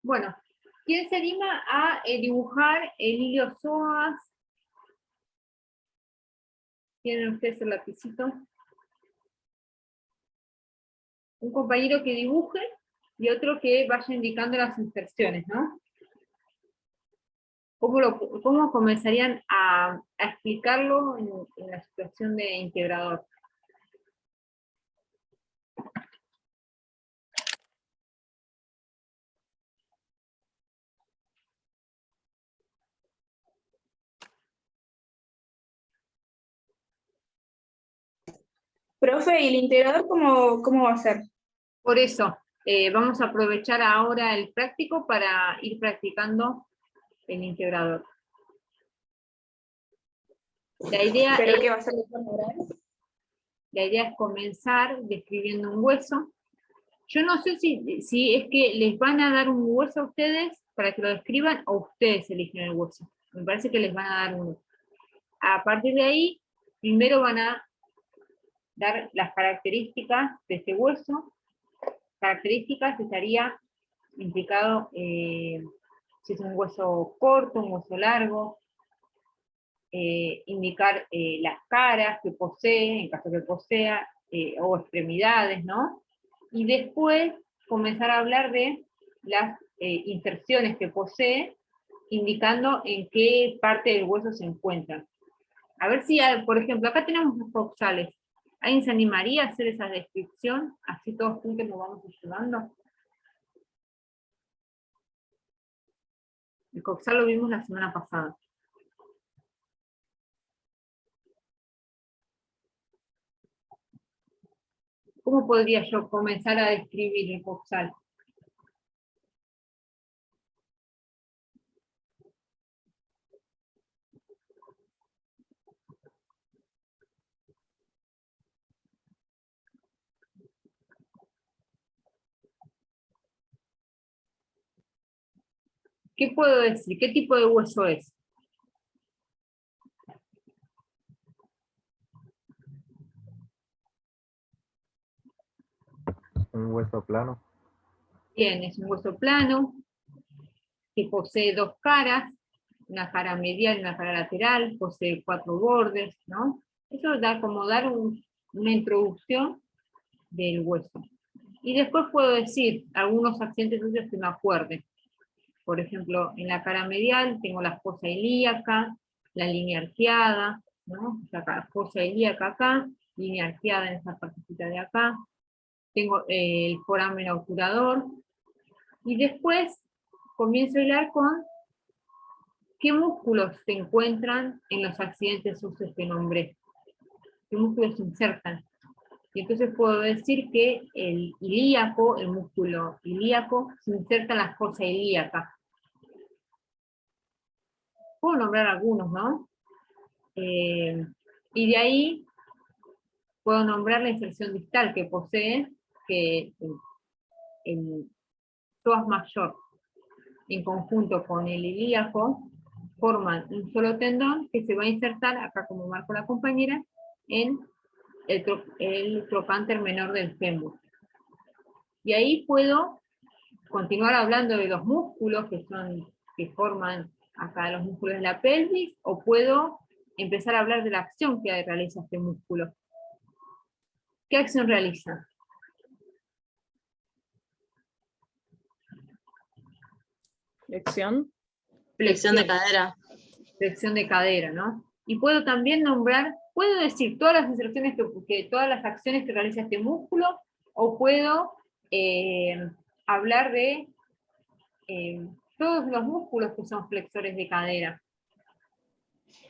Bueno, ¿quién se anima a dibujar el iliozoas? ¿Tienen ustedes el lapicito? Un compañero que dibuje y otro que vaya indicando las inserciones, ¿no? ¿Cómo comenzarían a explicarlo en la situación de integrador? Profe, ¿y el integrador cómo va a ser? Por eso, vamos a aprovechar ahora el práctico para ir practicando el integrador. La idea ¿Pero es, qué va a ser de forma oral? la idea es comenzar describiendo un hueso. Yo no sé si es que les van a dar un hueso a ustedes para que lo describan o ustedes eligen el hueso. Me parece que les van a dar uno. A partir de ahí, primero van a dar las características de este hueso. Características estaría implicado si es un hueso corto, un hueso largo, indicar las caras que posee, en caso que posea, o extremidades, ¿no? Y después comenzar a hablar de las inserciones que posee, indicando en qué parte del hueso se encuentran. A ver si, por ejemplo, acá tenemos los coxales. ¿Alguien se animaría a hacer esa descripción? Así todos juntos nos vamos ayudando. El coxal lo vimos la semana pasada. ¿Cómo podría yo comenzar a describir el coxal? ¿Qué puedo decir? ¿Qué tipo de hueso es? Un hueso plano. Bien, es un hueso plano, que posee dos caras, una cara medial y una cara lateral, posee 4 bordes, ¿no? Eso da como dar una introducción del hueso. Y después puedo decir algunos accidentes óseos que me acuerden. Por ejemplo, en la cara medial tengo la fosa ilíaca, la línea arqueada, ¿no? La fosa ilíaca acá, línea arqueada en esta partecita de acá. Tengo el foramen obturador. Y después comienzo a hilar con qué músculos se encuentran en los accidentes óseos que nombré. ¿Qué músculos se insertan? Y entonces puedo decir que el ilíaco, el músculo ilíaco, se inserta en la fosa ilíaca. Puedo nombrar algunos, ¿no? Y de ahí puedo nombrar la inserción distal que posee, que el psoas mayor, en conjunto con el ilíaco, forman un solo tendón que se va a insertar, acá como marcó la compañera, en el trocánter menor del fémur. Y ahí puedo continuar hablando de los músculos que forman acá los músculos de la pelvis, o puedo empezar a hablar de la acción que realiza este músculo. ¿Qué acción realiza? Flexión. Flexión de cadera. Flexión de cadera, ¿no? Y puedo también nombrar, puedo decir todas las inserciones todas las acciones que realiza este músculo, o puedo hablar de todos los músculos que son flexores de cadera,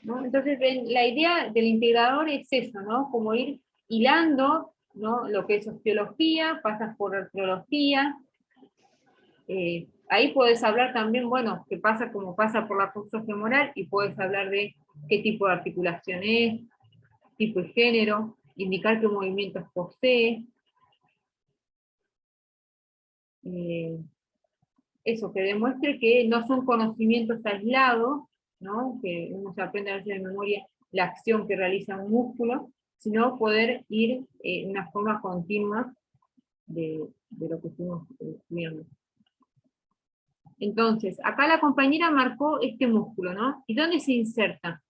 ¿no? Entonces, la idea del integrador es eso, ¿no? Como ir hilando, ¿no? Lo que es osteología, pasas por artrología. Ahí puedes hablar también, bueno, qué pasa como pasa por la fosa femoral, y puedes hablar de qué tipo de articulación es, tipo y género, indicar qué movimientos posee. Eso, que demuestre que no son conocimientos aislados, ¿no? Que uno se aprende a veces de memoria la acción que realiza un músculo, sino poder ir en una forma continua de lo que estuvimos estudiando. Entonces, acá la compañera marcó este músculo, ¿no? ¿Y dónde se inserta?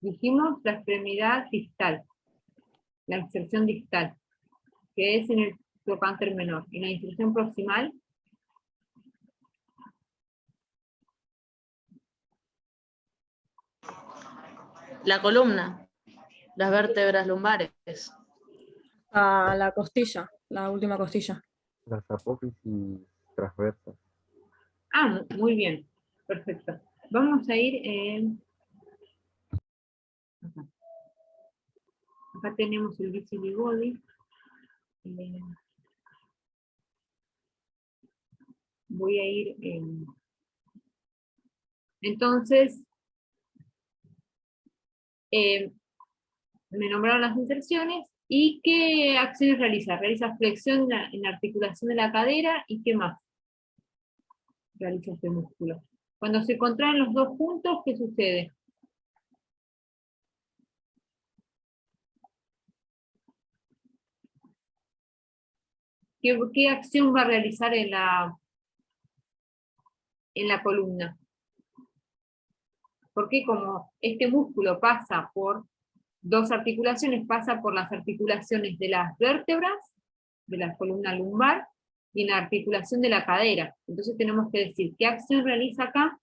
Dijimos la extremidad distal, la inserción distal, que es en el trocánter menor. Y la inserción proximal, La columna, las vértebras lumbares. A la costilla, la última costilla. Las apófisis transversas. ah, muy bien, perfecto. Vamos a ir acá. Acá tenemos el visibly body. Voy a ir entonces, me nombraron las inserciones, ¿y qué acciones realiza? Realiza flexión en la articulación de la cadera, ¿y qué más realiza este músculo? Cuando se contraen los dos juntos, ¿qué sucede? ¿Qué acción va a realizar en la columna? Porque como este músculo pasa por dos articulaciones, pasa por las articulaciones de las vértebras, de la columna lumbar, y en la articulación de la cadera. Entonces tenemos que decir qué acción realiza acá,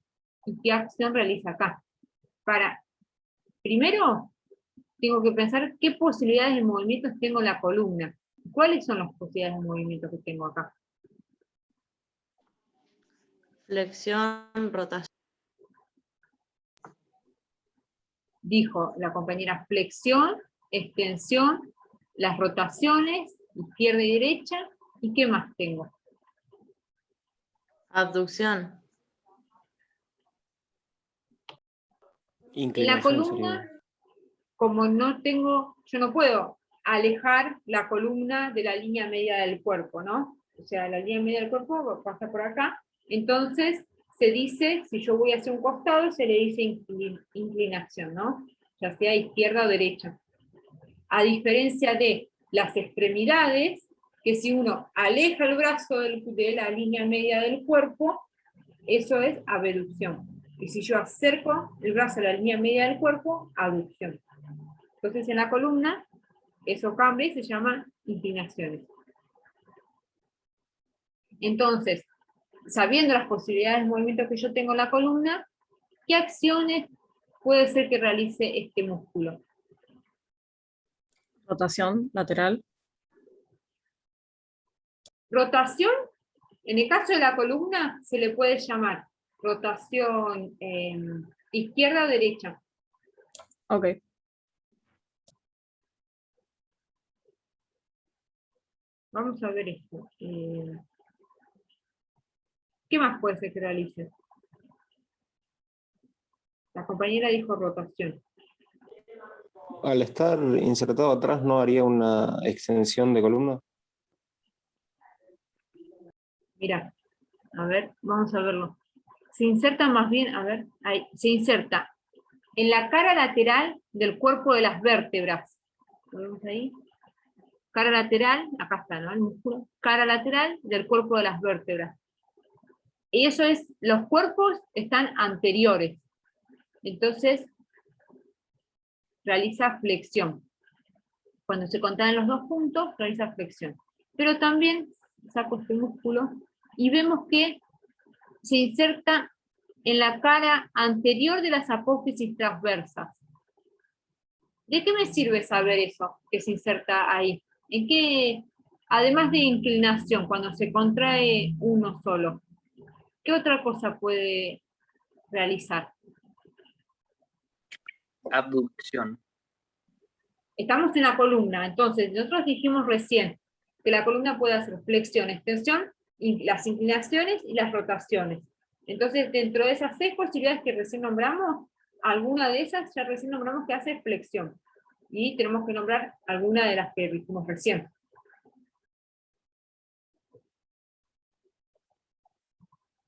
y qué acción realiza acá. Primero, tengo que pensar qué posibilidades de movimientos tengo en la columna. ¿Cuáles son las posibilidades de movimiento que tengo acá? Flexión, rotación. Dijo la compañera flexión, extensión, las rotaciones, izquierda y derecha, ¿y qué más tengo? Abducción. En la Inclinación columna, sería. como yo no puedo alejar la columna de la línea media del cuerpo, ¿no? O sea, la línea media del cuerpo pasa por acá, entonces se dice, si yo voy hacia un costado, se le dice inclinación, ¿no? Ya sea izquierda o derecha. A diferencia de las extremidades, que si uno aleja el brazo de la línea media del cuerpo, eso es abducción. Y si yo acerco el brazo a la línea media del cuerpo, abducción. Entonces en la columna, eso cambia y se llama inclinaciones. Entonces, sabiendo las posibilidades de movimiento que yo tengo en la columna, ¿qué acciones puede ser que realice este músculo? Rotación lateral. Rotación, en el caso de la columna, se le puede llamar rotación izquierda o derecha. Ok. Vamos a ver esto. ¿Qué más puede ser que realice? La compañera dijo rotación. Al estar insertado atrás, ¿no haría una extensión de columna? Mira, a ver, vamos a verlo. Se inserta más bien, a ver, ahí, se inserta en la cara lateral del cuerpo de las vértebras. ¿Lo vemos ahí? Cara lateral, acá está, ¿no? El músculo. Cara lateral del cuerpo de las vértebras. Y eso es, los cuerpos están anteriores. Entonces, realiza flexión. Cuando se contraen los dos puntos, realiza flexión. Pero también saco este músculo y vemos que se inserta en la cara anterior de las apófisis transversas. ¿De qué me sirve saber eso, que se inserta ahí? ¿En qué, además de inclinación, cuando se contrae uno solo, qué otra cosa puede realizar? Abducción. Estamos en la columna, entonces nosotros dijimos recién que la columna puede hacer flexión, extensión, las inclinaciones y las rotaciones. Entonces, dentro de esas 6 posibilidades que recién nombramos, alguna de esas ya recién nombramos que hace flexión. Y tenemos que nombrar alguna de las que dijimos recién.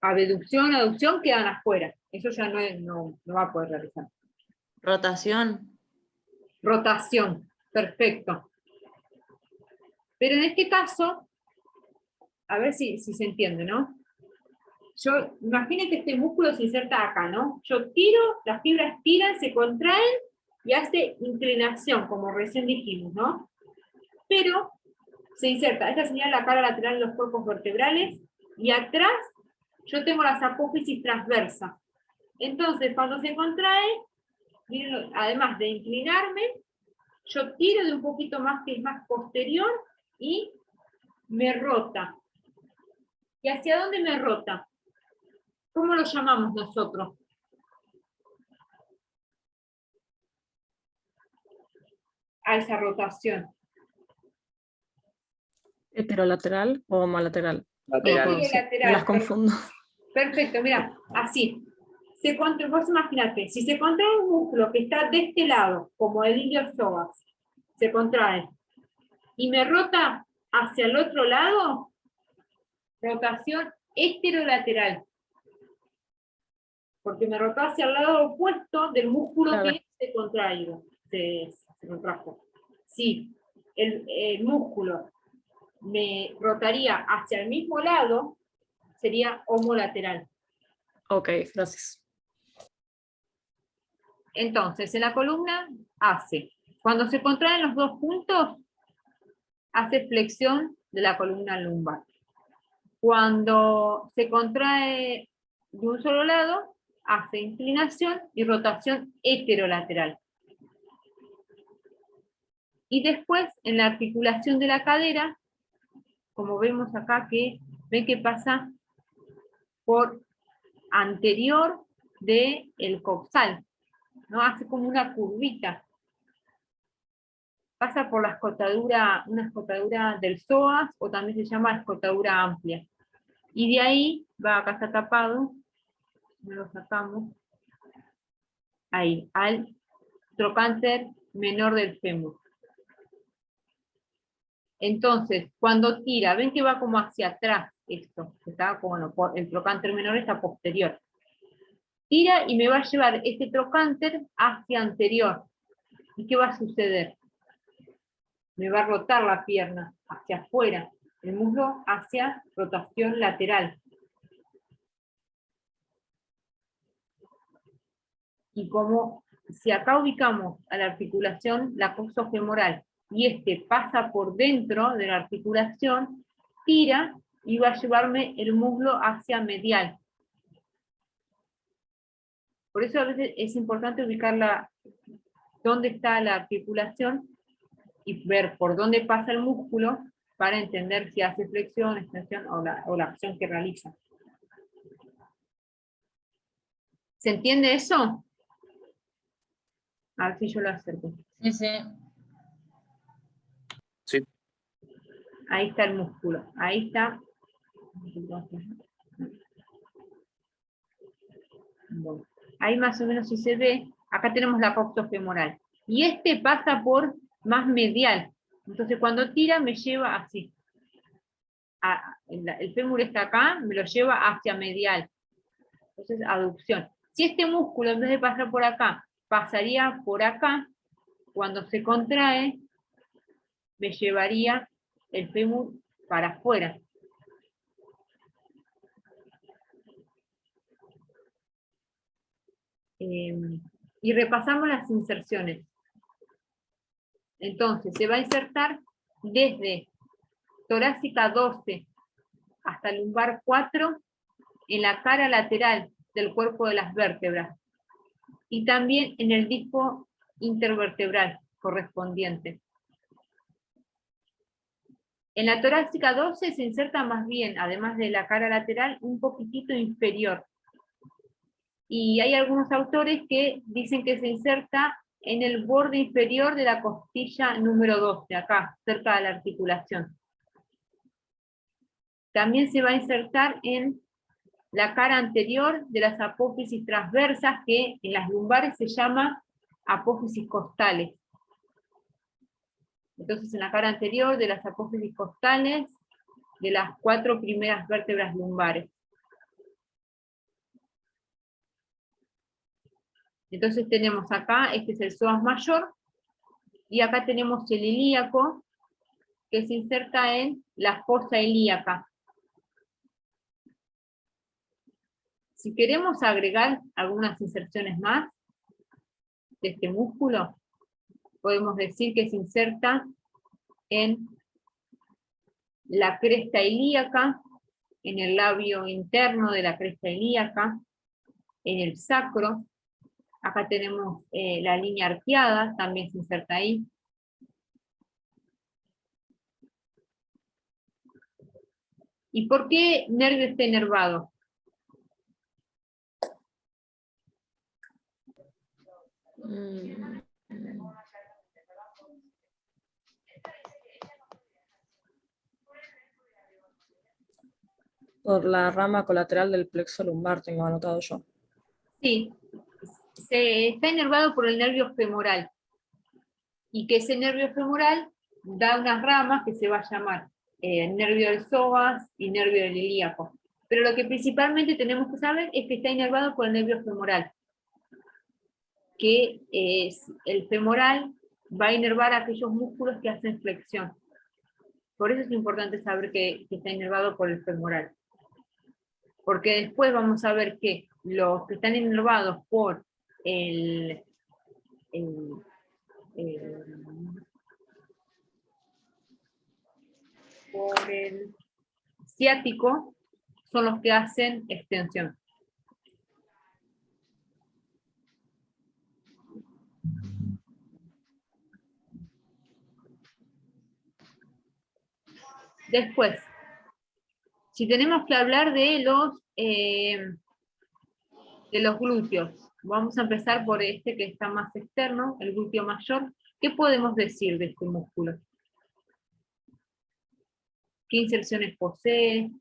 Abducción, aducción quedan afuera. Eso ya no va a poder realizar. Rotación. Rotación, perfecto. Pero en este caso, a ver si se entiende, ¿no? Yo, imaginen que este músculo se inserta acá, ¿no? Yo tiro, las fibras tiran, se contraen y hace inclinación, como recién dijimos, ¿no? Pero se inserta, esta sería la cara lateral de los cuerpos vertebrales, y atrás yo tengo las apófisis transversas. Entonces, cuando se contrae, miren, además de inclinarme, yo tiro de un poquito más que es más posterior y me rota. ¿Y hacia dónde me rota? ¿Cómo lo llamamos nosotros? A esa rotación. ¿Heterolateral o homolateral? Lateral. No, Sí, lateral, me las confundo. Perfecto, mira, así. Vos imaginate, si se contrae un músculo que está de este lado, como el iliopsoas, se contrae, y me rota hacia el otro lado, rotación heterolateral. Porque me rotó hacia el lado opuesto del músculo Claro. que se contrajo. Se contrajo. Si el músculo me rotaría hacia el mismo lado, sería homolateral. Ok, gracias. Entonces, en la columna hace, cuando se contraen los dos puntos, hace flexión de la columna lumbar. Cuando se contrae de un solo lado, hace inclinación y rotación heterolateral. Y después, en la articulación de la cadera, como vemos acá, ven que pasa por anterior del coxal, ¿no? Hace como una curvita. Pasa por la escotadura, una escotadura del psoas, o también se llama escotadura amplia. Y de ahí, acá está tapado, no lo sacamos, ahí, al trocánter menor del fémur. Entonces, cuando tira, ven que va como hacia atrás esto, está como, el trocánter menor está posterior. Tira y me va a llevar este trocánter hacia anterior. ¿Y qué va a suceder? Me va a rotar la pierna hacia afuera, el muslo hacia rotación lateral. Y como si acá ubicamos a la articulación, la coxofemoral, y este pasa por dentro de la articulación, tira y va a llevarme el muslo hacia medial. Por eso a veces es importante ubicar dónde está la articulación y ver por dónde pasa el músculo para entender si hace flexión, extensión o la acción que realiza. ¿Se entiende eso? A ver si yo lo acerco. Sí, sí. Sí. Ahí está el músculo. Ahí está. Bueno, ahí más o menos si se ve, acá tenemos la coxofemoral. Y este pasa por más medial. Entonces cuando tira me lleva así. El fémur está acá, me lo lleva hacia medial. Entonces aducción. Si este músculo en vez de pasar por acá, pasaría por acá, cuando se contrae, me llevaría el fémur para afuera. Y repasamos las inserciones. Entonces, se va a insertar desde torácica 12 hasta lumbar 4 en la cara lateral del cuerpo de las vértebras y también en el disco intervertebral correspondiente. En la torácica 12 se inserta más bien, además de la cara lateral, un poquitito inferior. Y hay algunos autores que dicen que se inserta en el borde inferior de la costilla número 12, acá, cerca de la articulación. También se va a insertar en la cara anterior de las apófisis transversas, que en las lumbares se llama apófisis costales. Entonces, en la cara anterior de las apófisis costales, de las 4 primeras vértebras lumbares. Entonces tenemos acá, este es el psoas mayor, y acá tenemos el ilíaco, que se inserta en la fosa ilíaca. Si queremos agregar algunas inserciones más de este músculo, podemos decir que se inserta en la cresta ilíaca, en el labio interno de la cresta ilíaca, en el sacro. Acá tenemos la línea arqueada, también se inserta ahí. ¿Y por qué nervio está inervado? Por la rama colateral del plexo lumbar, tengo anotado yo. Sí, se está inervado por el nervio femoral. Y que ese nervio femoral da unas ramas que se va a llamar nervio del psoas y nervio del ilíaco. Pero lo que principalmente tenemos que saber es que está inervado por el nervio femoral, que es el femoral va a inervar aquellos músculos que hacen flexión. Por eso es importante saber que está inervado por el femoral. Porque después vamos a ver que los que están inervados por el ciático son los que hacen extensión. Después, si tenemos que hablar de los glúteos, vamos a empezar por este que está más externo, el glúteo mayor. ¿Qué podemos decir de este músculo? ¿Qué inserciones posee?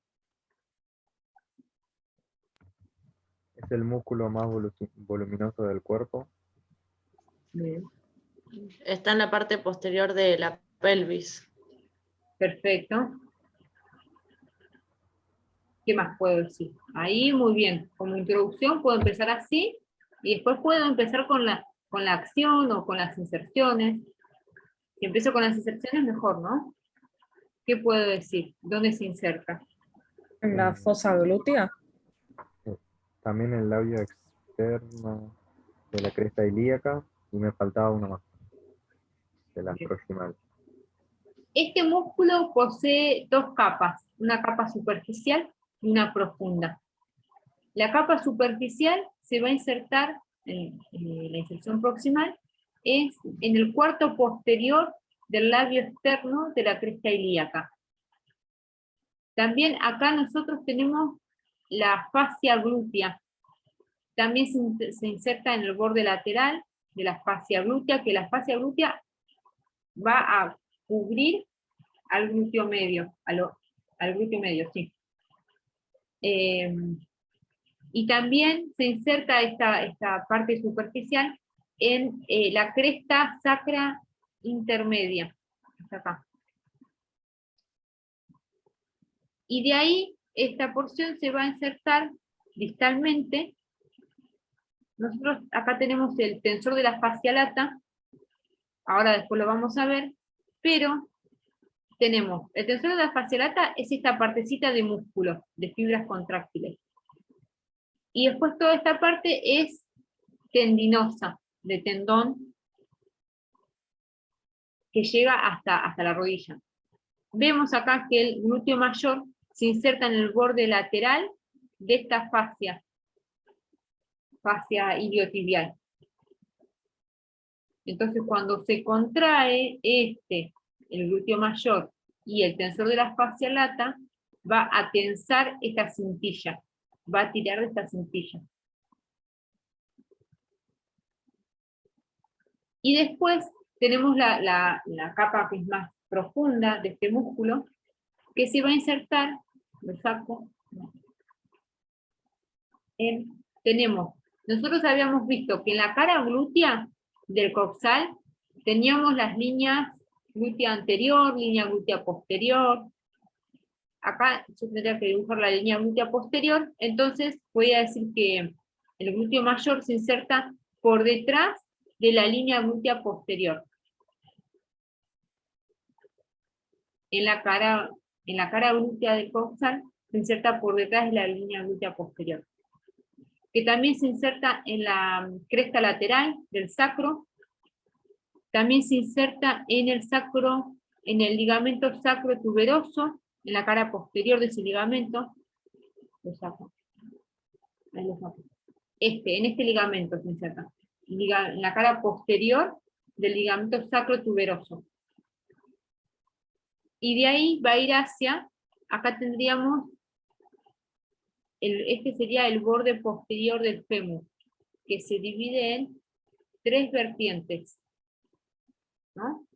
Es el músculo más voluminoso del cuerpo. Bien. Está en la parte posterior de la pelvis. Perfecto. ¿Qué más puedo decir? Ahí muy bien. Como introducción puedo empezar así, y después puedo empezar con la acción o con las inserciones. Si empiezo con las inserciones, mejor, ¿no? ¿Qué puedo decir? ¿Dónde se inserta? En la fosa glútea. También el labio externo de la cresta ilíaca, y me faltaba uno más, de la proximal. Este músculo posee dos capas, una capa superficial y una profunda. La capa superficial se va a insertar, en la inserción proximal, es en el cuarto posterior del labio externo de la cresta ilíaca. También acá nosotros tenemos la fascia glútea. También se inserta en el borde lateral de la fascia glútea, que la fascia glútea va a cubrir al glúteo medio, al glúteo medio, sí. Y también se inserta esta parte superficial en la cresta sacra intermedia, hasta acá. Y de ahí, esta porción se va a insertar distalmente. Nosotros acá tenemos el tensor de la fascia lata, ahora después lo vamos a ver, pero tenemos, el tensor de la fascia lata es esta partecita de músculo, de fibras contráctiles. Y después toda esta parte es tendinosa, de tendón, que llega hasta la rodilla. Vemos acá que el glúteo mayor se inserta en el borde lateral de esta fascia iliotibial. Entonces cuando se contrae el glúteo mayor y el tensor de la fascia lata, va a tensar esta cintilla, va a tirar de esta cintilla. Y después tenemos la capa que es más profunda de este músculo, que se va a insertar, lo saco, nosotros habíamos visto que en la cara glútea del coxal teníamos las líneas glútea anterior, línea glútea posterior. Acá yo tendría que dibujar la línea glútea posterior, entonces voy a decir que el glúteo mayor se inserta por detrás de la línea glútea posterior. En la cara glútea del coxal se inserta por detrás de la línea glútea posterior, que también se inserta en la cresta lateral del sacro, también se inserta en el sacro, en el ligamento sacro tuberoso, en la cara posterior de ese ligamento. Lo saco. Ahí lo saco. En este ligamento se inserta, en la cara posterior del ligamento sacro tuberoso. Y de ahí va a ir hacia, acá tendríamos, este sería el borde posterior del fémur, que se divide en 3 vertientes, ¿no?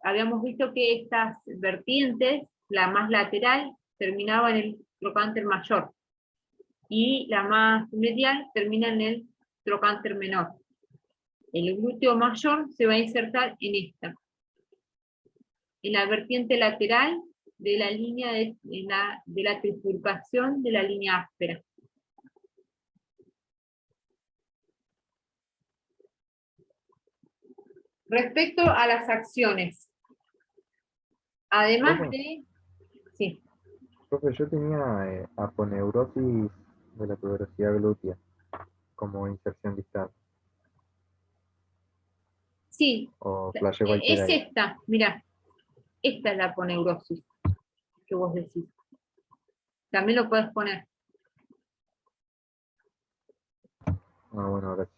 Habíamos visto que estas vertientes, la más lateral, terminaba en el trocánter mayor, y la más medial termina en el trocánter menor. El glúteo mayor se va a insertar en esta, en la vertiente lateral de la línea de la trifurcación de la línea áspera. Respecto a las acciones, además de... Sí. Profe, yo tenía aponeurosis de la tuberosidad glútea como inserción distal. Sí, O flasheo cualquiera es ahí. esta, mirá, esta es la aponeurosis que vos decís. También lo podés poner. Ah, bueno, gracias.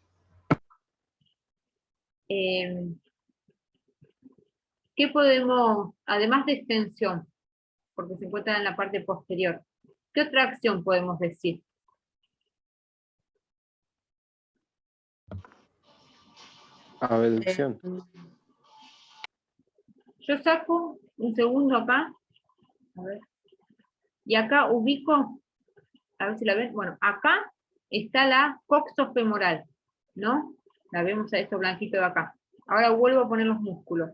¿Qué podemos, además de extensión, porque se encuentra en la parte posterior, qué otra acción podemos decir? Abducción. Yo saco un segundo acá, a ver, y acá ubico, a ver si la ven, bueno, acá está la coxofemoral, ¿no? La vemos a esto blanquito de acá. Ahora vuelvo a poner los músculos.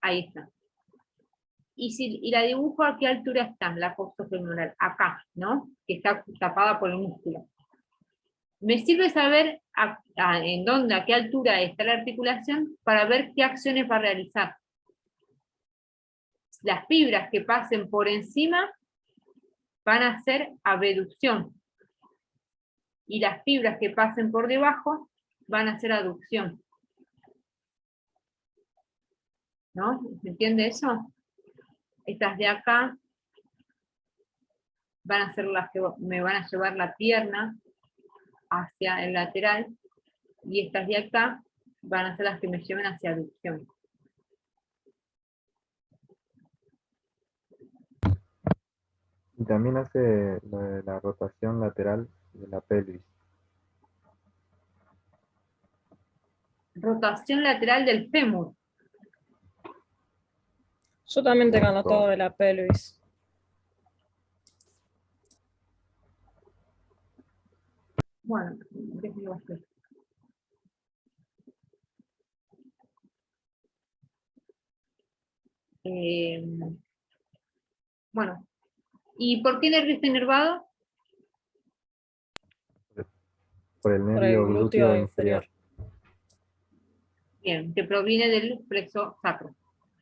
Ahí está. Y la dibujo a qué altura está, la coxofemoral, acá, ¿no? Que está tapada por el músculo. Me sirve saber en dónde, a qué altura está la articulación, para ver qué acciones va a realizar. Las fibras que pasen por encima van a hacer abducción. Y las fibras que pasen por debajo van a hacer aducción. ¿No? ¿Se entiende eso? Estas de acá van a ser las que me van a llevar la pierna hacia el lateral, y estas de acá van a ser las que me lleven hacia aducción. Y también hace lo de la rotación lateral de la pelvis. Rotación lateral del fémur. Yo también tengo Punto. anotado de la pelvis. Bueno, déjenme hacer. Bueno, ¿y por qué nervio está inervado? Por el Por el nervio glúteo glúteo inferior. inferior. Bien, que proviene del plexo sacro.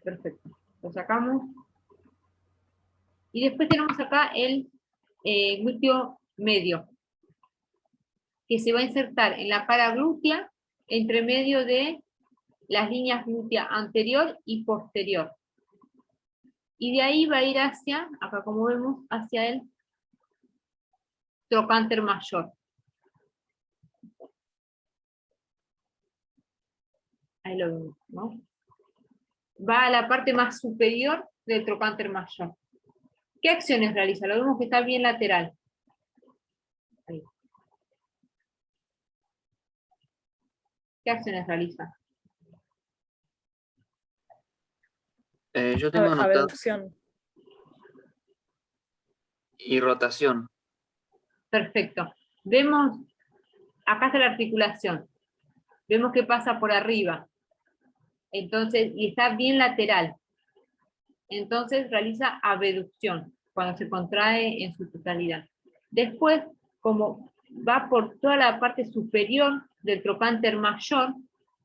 Perfecto. Lo sacamos. Y después tenemos acá el glúteo medio, que se va a insertar en la cara glútea, entre medio de las líneas glútea anterior y posterior. Y de ahí va a ir hacia, acá como vemos, hacia el trocánter mayor. Ahí lo vemos, ¿no? Va a la parte más superior del trocánter mayor. ¿Qué acciones realiza? Lo vemos que está bien lateral. Ahí. ¿Qué acciones realiza? Yo tengo anotado Abducción. y rotación. Perfecto. Vemos, acá está la articulación. Vemos que pasa por arriba. Entonces, y está bien lateral. Entonces realiza abducción, cuando se contrae en su totalidad. Después como va por toda la parte superior del trocánter mayor,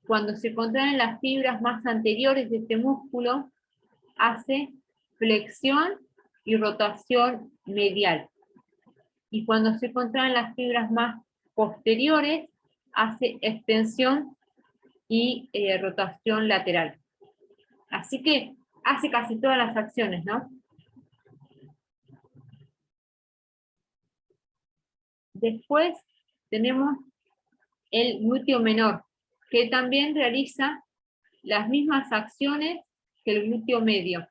cuando se contraen las fibras más anteriores de este músculo, hace flexión y rotación medial. Y cuando se contraen las fibras más posteriores, hace extensión y rotación lateral. Así que hace casi todas las acciones, ¿no? Después tenemos el glúteo menor, que también realiza las mismas acciones que el glúteo medio.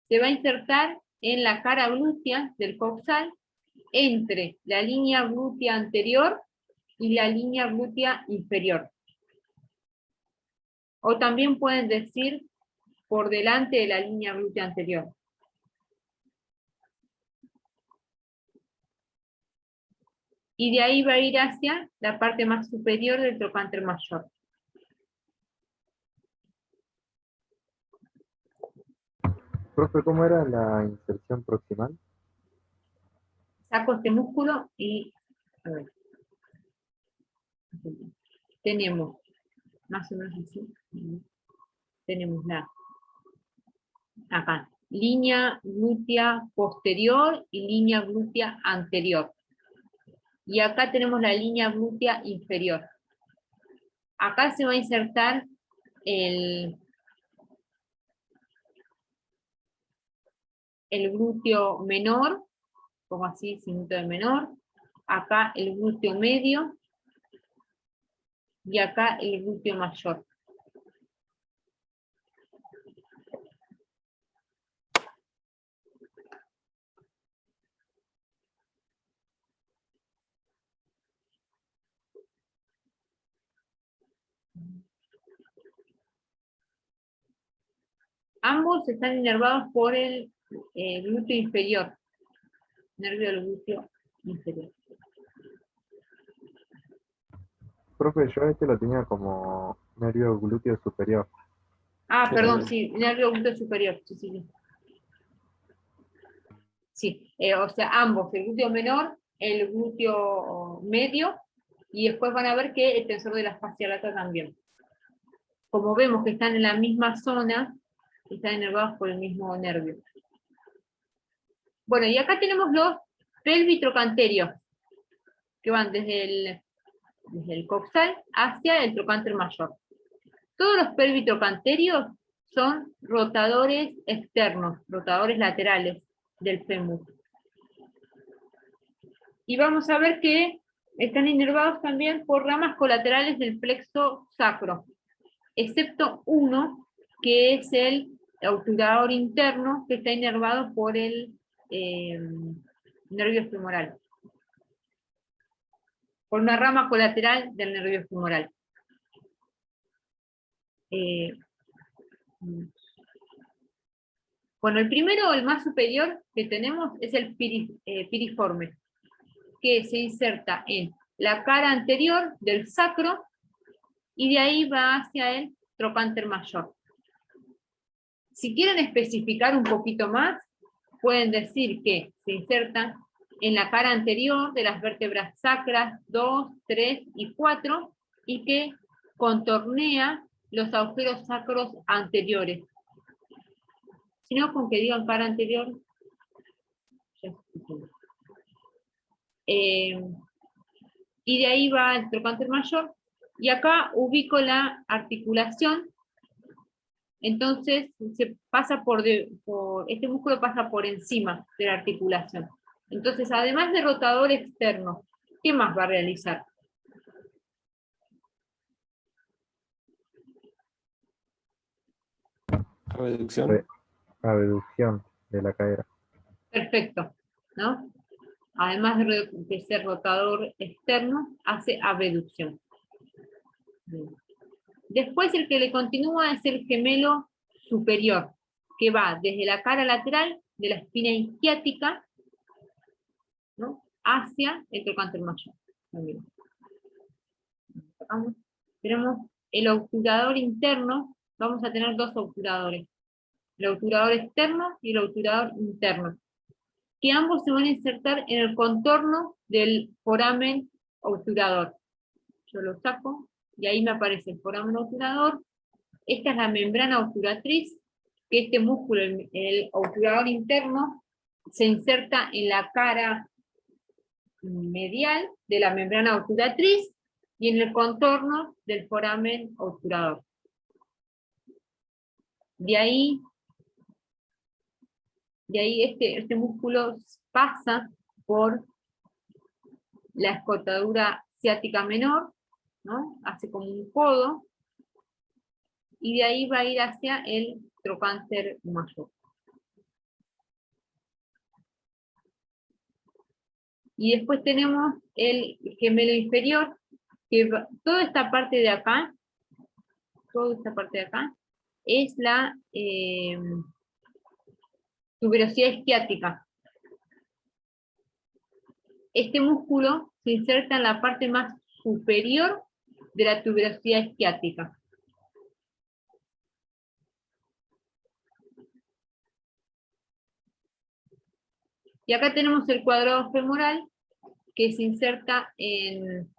Se va a insertar en la cara glútea del coxal entre la línea glútea anterior y la línea glútea inferior. O también pueden decir por delante de la línea glútea anterior. Y de ahí va a ir hacia la parte más superior del trocánter mayor. Profe, ¿cómo era la inserción proximal? Saco este músculo y a ver, tenemos más o menos así. Tenemos acá, línea glútea posterior y línea glútea anterior. Y acá tenemos la línea glútea inferior. Acá se va a insertar el glúteo menor, como así, signo de menor. Acá el glúteo medio. Y acá el glúteo mayor. Ambos están inervados por el glúteo inferior, nervio del glúteo inferior. Profe, yo este lo tenía como nervio glúteo superior. Ah, Sí, perdón, también. sí, nervio glúteo superior. Sí, sí, sí. Sí, o sea, ambos, el glúteo menor, el glúteo medio, y después van a ver que el tensor de la fascia lata también. Como vemos que están en la misma zona, están inervados por el mismo nervio. Bueno, y acá tenemos los pelvitrocanterios, que van desde el coxal hacia el trocánter mayor. Todos los pelvitrocanterios son rotadores externos, rotadores laterales del fémur. Y vamos a ver que están inervados también por ramas colaterales del plexo sacro, excepto uno, que es el obturador interno, que está inervado por el nervio femoral, por una rama colateral del nervio femoral. Bueno, el primero, el más superior que tenemos, es el piriforme, que se inserta en la cara anterior del sacro y de ahí va hacia el trocánter mayor. Si quieren especificar un poquito más, pueden decir que se insertan en la cara anterior de las vértebras sacras 2, 3 y 4 y que contornea los agujeros sacros anteriores. Si no, con que digan cara anterior, ya es suficiente. Y de ahí va el trocánter mayor, y acá ubico la articulación. Entonces se pasa este músculo pasa por encima de la articulación. Entonces, además de rotador externo, ¿qué más va a realizar? Abducción. Abducción de la cadera. Perfecto, ¿no? Además de ser rotador externo, hace abducción. Bien. Después el que le continúa es el gemelo superior, que va desde la cara lateral de la espina isquiática, ¿no?, hacia el trocánter mayor. Tenemos el obturador interno, vamos a tener dos obturadores. el obturador externo y el obturador interno, que ambos se van a insertar en el contorno del foramen obturador. Yo lo saco y ahí me aparece el foramen obturador. Esta es la membrana obturatriz, que este músculo, el obturador interno, se inserta en la cara medial de la membrana obturatriz y en el contorno del foramen obturador. De ahí este músculo pasa por la escotadura ciática menor, ¿no? Hace como un codo, y de ahí va a ir hacia el trocánter mayor. Y después tenemos el gemelo inferior, que toda esta parte de acá, es la tuberosidad isquiática. Este músculo se inserta en la parte más superior de la tuberosidad isquiática. Y acá tenemos el cuadrado femoral, que se inserta en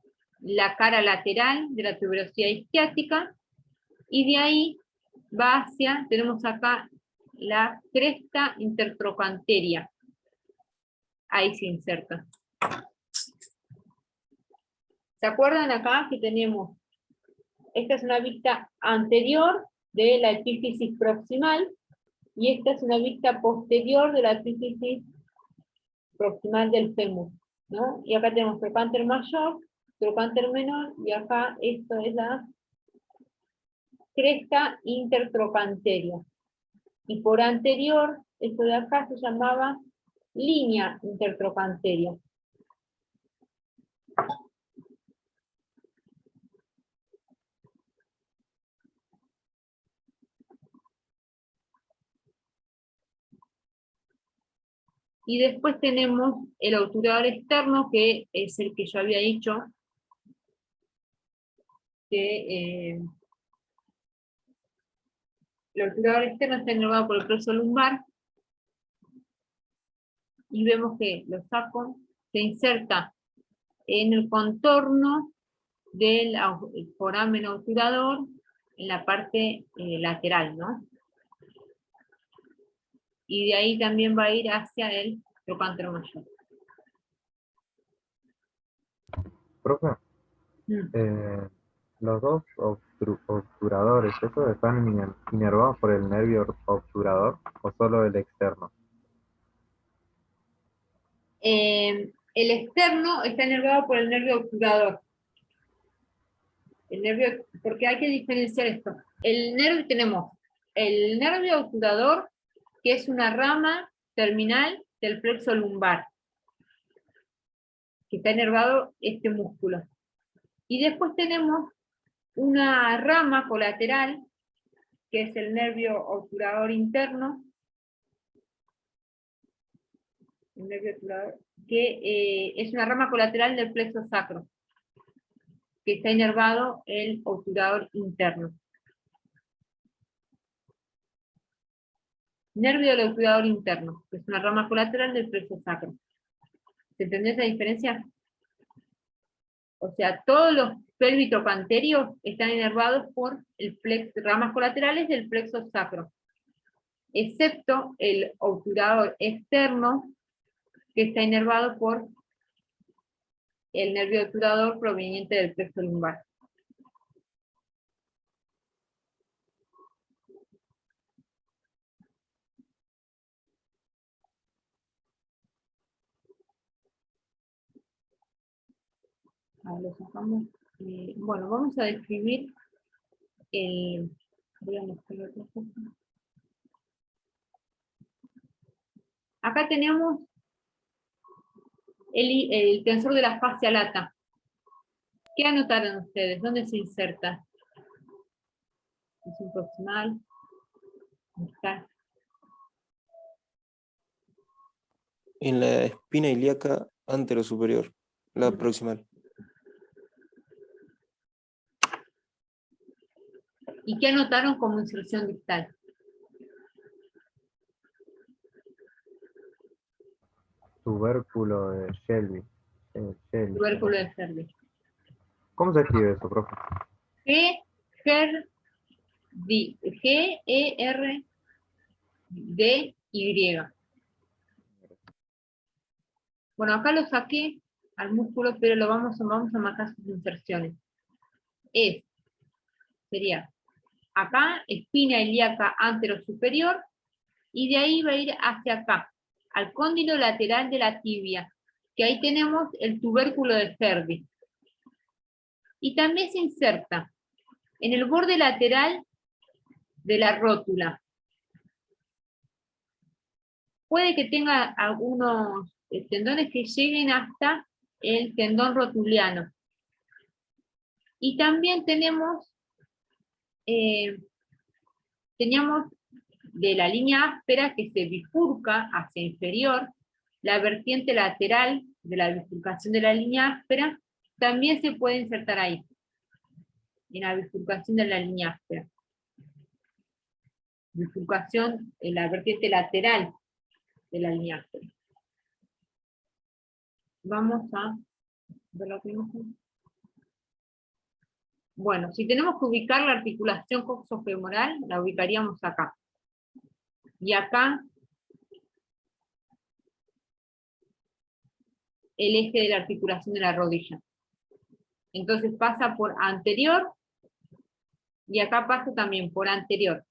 la cara lateral de la tuberosidad isquiática, y de ahí va hacia, tenemos acá la cresta intertrocanteria. Ahí se inserta. ¿Se acuerdan acá que tenemos? Esta es una vista anterior de la epífisis proximal, y esta es una vista posterior de la epífisis proximal del fémur, ¿no? Y acá tenemos trocánter mayor, trocánter menor, y acá esto es la cresta intertrocanteria. Y por anterior, esto de acá se llamaba línea intertrocanteria. Y después tenemos el obturador externo, que es el que yo había dicho, que el obturador externo está inervado por el plexo lumbar, y vemos que lo saco, se inserta en el contorno del foramen obturador, en la parte lateral, ¿no? Y de ahí también va a ir hacia el trocánter mayor. Profe, Mm. los dos obturadores, ¿esos están inervados por el nervio obturador o solo el externo? El externo está inervado por el nervio obturador. Porque hay que diferenciar esto. Tenemos el nervio obturador, que es una rama terminal del plexo lumbar, que está inervado este músculo. Y después tenemos una rama colateral, que es el nervio obturador interno, que es una rama colateral del plexo sacro, que está inervado el obturador interno. Nervio del obturador interno, que es una rama colateral del plexo sacro. ¿Se entiende esa diferencia? O sea, todos los pelvitrocanterios están inervados por ramas colaterales del plexo sacro, excepto el obturador externo, que está inervado por el nervio obturador proveniente del plexo lumbar. Ahora lo sacamos. Bueno, vamos a describir el... Voy a mostrar otra cosa. Acá tenemos el tensor de la fascia lata. ¿Qué anotaron ustedes? ¿Dónde se inserta? Es un proximal. ¿Dónde está? En la espina ilíaca anterosuperior, la proximal. ¿Y qué anotaron como inserción distal? Tubérculo de Shelby. Tubérculo de Shelby. ¿Cómo se escribe eso, profe? G-E-R-D-Y. Bueno, acá lo saqué al músculo, pero lo vamos a marcar sus inserciones. Sería acá, espina ilíaca anterosuperior, y de ahí va a ir hacia acá, al cóndilo lateral de la tibia, que ahí tenemos el tubérculo de Shelby. Y también se inserta en el borde lateral de la rótula. Puede que tenga algunos tendones que lleguen hasta el tendón rotuliano. Y también teníamos de la línea áspera que se bifurca hacia inferior, la vertiente lateral de la bifurcación de la línea áspera, también se puede insertar ahí, en la bifurcación de la línea áspera. Bifurcación en la vertiente lateral de la línea áspera. Vamos a ver lo que nos... Bueno, si tenemos que ubicar la articulación coxofemoral, la ubicaríamos acá. Y acá, el eje de la articulación de la rodilla. Entonces pasa por anterior, y acá pasa también por anterior.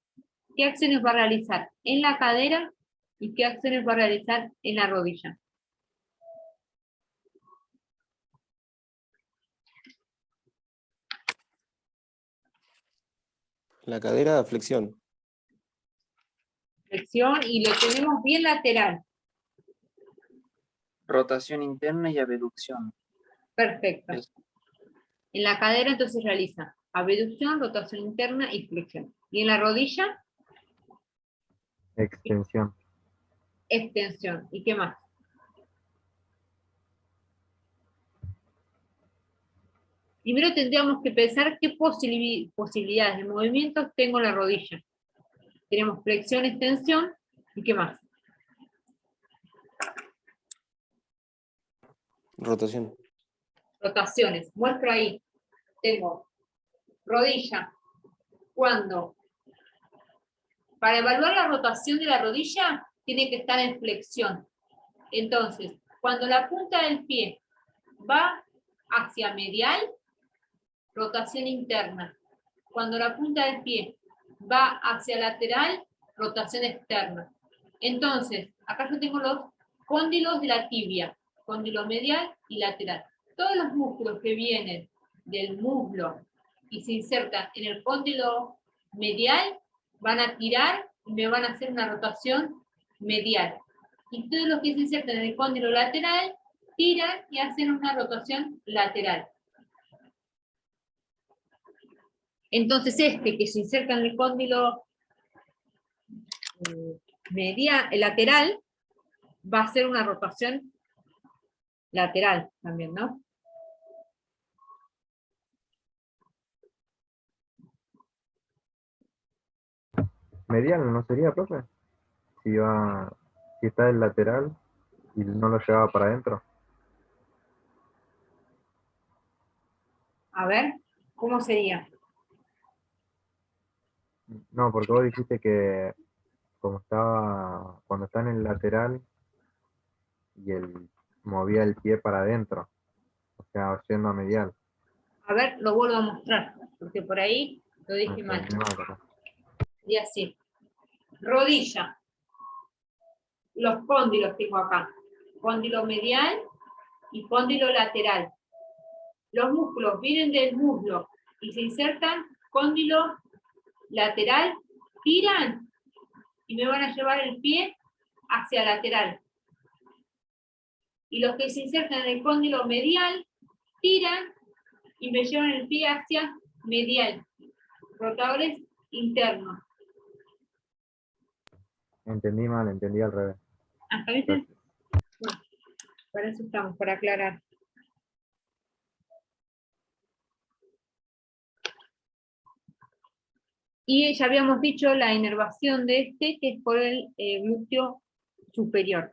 ¿Qué acciones va a realizar en la cadera y qué acciones va a realizar en la rodilla? La cadera, flexión. Flexión, y lo tenemos bien lateral. Rotación interna y abducción. Perfecto. Es- En la cadera entonces realiza abducción, rotación interna y flexión. Y en la rodilla, Extensión. extensión. ¿Y qué más? Primero tendríamos que pensar qué posibilidades de movimientos tengo en la rodilla. Tenemos flexión, extensión, ¿y qué más? Rotación. Rotaciones. Muestro ahí. Tengo rodilla. ¿Cuándo? Para evaluar la rotación de la rodilla, tiene que estar en flexión. Entonces, cuando la punta del pie va hacia medial, rotación interna. Cuando la punta del pie va hacia lateral, rotación externa. Entonces, acá yo tengo los cóndilos de la tibia, cóndilo medial y lateral. Todos los músculos que vienen del muslo y se insertan en el cóndilo medial, van a tirar y me van a hacer una rotación medial. Y todos los que se insertan en el cóndilo lateral, tiran y hacen una rotación lateral. Entonces que se inserta en el cóndilo lateral, va a ser una rotación lateral también, ¿no? Medial no sería, profe. Si está el lateral y no lo llevaba para adentro. A ver, ¿cómo sería? No, porque vos dijiste que cuando está en el lateral y movía el pie para adentro, o sea, yendo a medial. A ver, lo vuelvo a mostrar, porque por ahí lo dije mal. Y así. Rodilla. Los cóndilos tengo acá. Cóndilo medial y cóndilo lateral. Los músculos vienen del muslo y se insertan cóndilo lateral, tiran y me van a llevar el pie hacia lateral. Y los que se insertan en el cóndilo medial, tiran y me llevan el pie hacia medial. Rotadores internos. Entendí mal, entendí al revés. ¿Hasta viste? Bueno, para eso estamos, para aclarar. Y ya habíamos dicho la inervación de que es por el glúteo superior.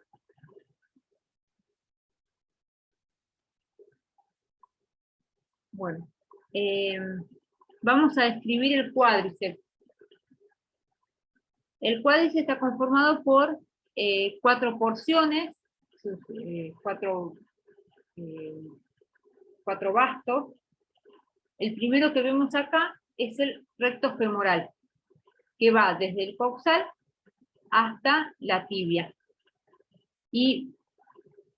Bueno, vamos a describir el cuádriceps. El cuádriceps está conformado por 4 porciones, 4 bastos. El primero que vemos acá es el recto femoral, que va desde el coxal hasta la tibia. Y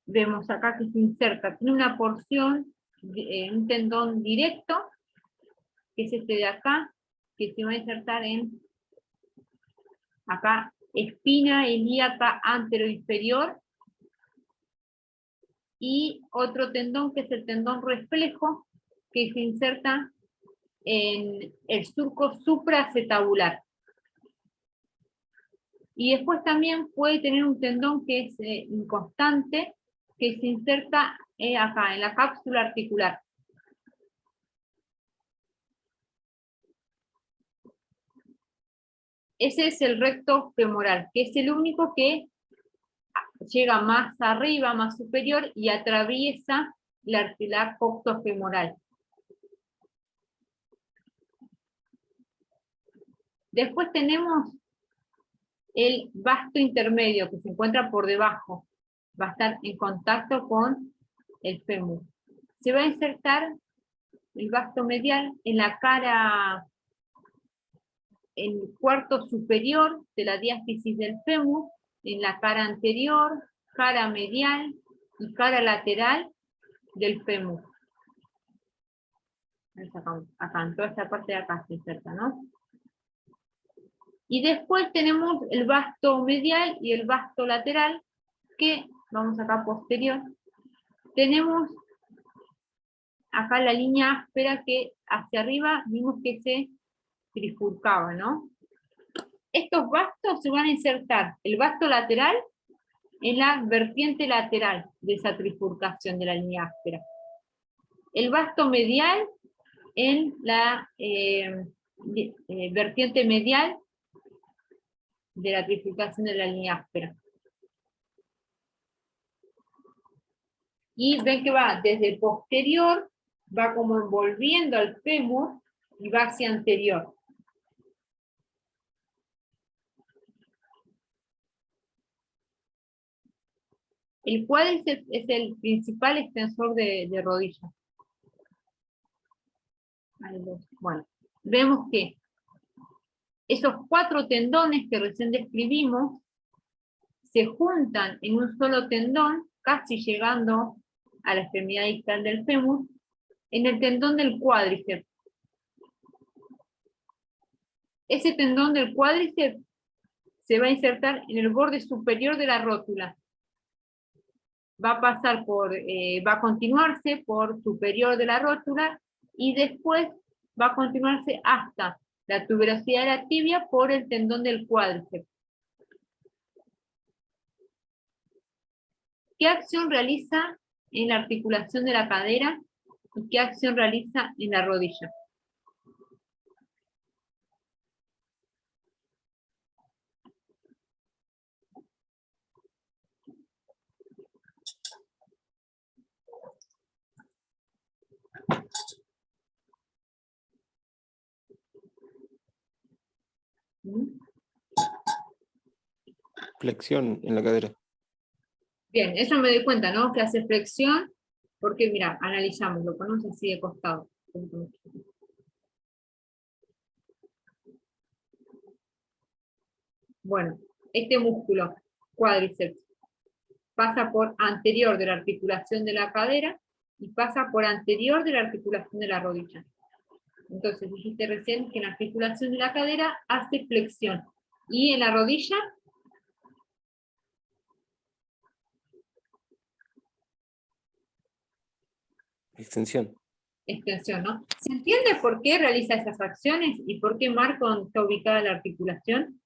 vemos acá que se inserta, tiene una porción, un tendón directo, que es este de acá, que se va a insertar en, acá, espina ilíaca anteroinferior, y otro tendón que es el tendón reflejo, que se inserta en el surco supraacetabular. Y después también puede tener un tendón que es inconstante, que se inserta acá, en la cápsula articular. Ese es el recto femoral, que es el único que llega más arriba, más superior, y atraviesa la arteria coxofemoral. Después tenemos el vasto intermedio, que se encuentra por debajo. Va a estar en contacto con el fémur. Se va a insertar el vasto medial en la cara, en el cuarto superior de la diástasis del fémur, en la cara anterior, cara medial y cara lateral del fémur. Acá, en toda esta parte de acá se inserta, ¿no? Y después tenemos el vasto medial y el vasto lateral, que, vamos acá posterior, tenemos acá la línea áspera que hacia arriba vimos que se trifurcaba, ¿no? Estos vastos se van a insertar, el vasto lateral, en la vertiente lateral de esa trifurcación de la línea áspera. El vasto medial en la vertiente medial de la trifurcación de la línea áspera. Y ven que va desde posterior, va como envolviendo al fémur y va hacia anterior. El cuádriceps es el principal extensor de rodilla. Bueno, vemos que esos 4 tendones que recién describimos se juntan en un solo tendón, casi llegando a la extremidad distal del fémur, en el tendón del cuádriceps. Ese tendón del cuádriceps se va a insertar en el borde superior de la rótula. Va a pasar por, va a continuarse por superior de la rótula y después va a continuarse hasta la tuberosidad de la tibia por el tendón del cuádriceps. ¿Qué acción realiza en la articulación de la cadera y qué acción realiza en la rodilla? Flexión en la cadera. Bien, eso me doy cuenta, ¿no? Que hace flexión, porque mira, analizamos, lo ponemos así de costado. Bueno, este músculo, cuádriceps, pasa por anterior de la articulación de la cadera y pasa por anterior de la articulación de la rodilla. Entonces dijiste recién que en la articulación de la cadera hace flexión. ¿Y en la rodilla? Extensión. Extensión, ¿no? ¿Se entiende por qué realiza esas acciones y por qué marco donde está ubicada la articulación?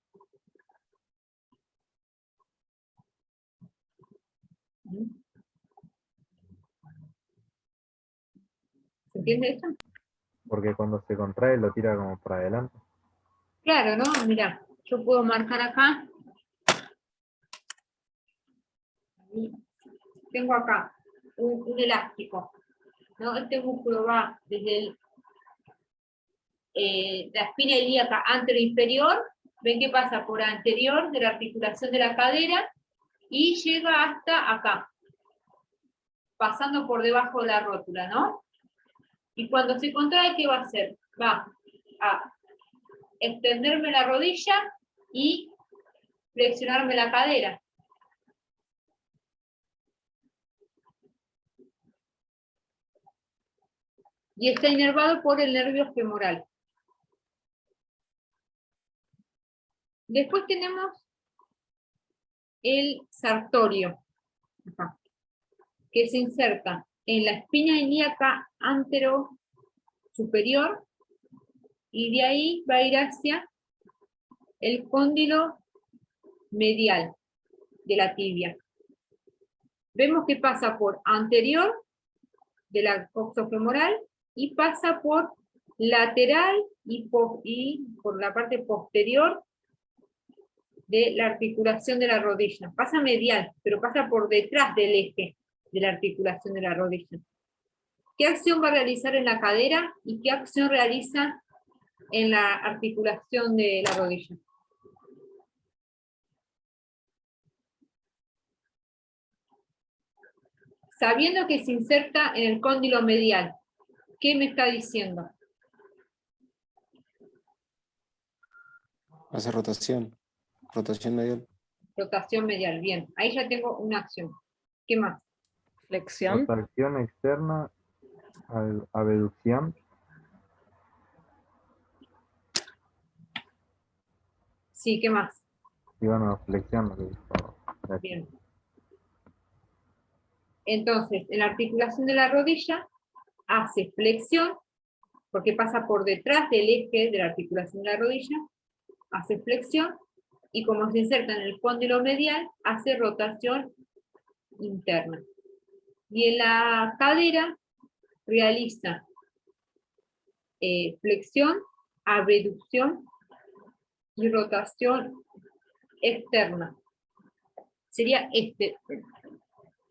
¿Se entiende eso? Porque cuando se contrae lo tira como para adelante. Claro, ¿no? Mira, yo puedo marcar acá. Tengo acá un elástico. ¿no? Este músculo va desde la espina ilíaca anteroinferior, ven que pasa por anterior de la articulación de la cadera y llega hasta acá, pasando por debajo de la rótula, ¿no? Y cuando se contrae, ¿qué va a hacer? Va a extenderme la rodilla y flexionarme la cadera. Y está inervado por el nervio femoral. Después tenemos el sartorio, acá, que se inserta en la espina ilíaca antero superior y de ahí va a ir hacia el cóndilo medial de la tibia. Vemos que pasa por anterior de la coxofemoral y pasa por lateral y por la parte posterior de la articulación de la rodilla. Pasa medial, pero pasa por detrás del eje de la articulación de la rodilla. ¿Qué acción va a realizar en la cadera y qué acción realiza en la articulación de la rodilla? Sabiendo que se inserta en el cóndilo medial, ¿qué me está diciendo? Hace rotación medial. Rotación medial, bien. Ahí ya tengo una acción. ¿Qué más? Flexión. Rotación externa, abducción. Sí, ¿qué más? Y bueno, flexión. Lo que dijo. Bien. Entonces, en la articulación de la rodilla, hace flexión, porque pasa por detrás del eje de la articulación de la rodilla, hace flexión, y como se inserta en el cóndilo medial, hace rotación interna. Y en la cadera realiza flexión, abducción y rotación externa. Sería este.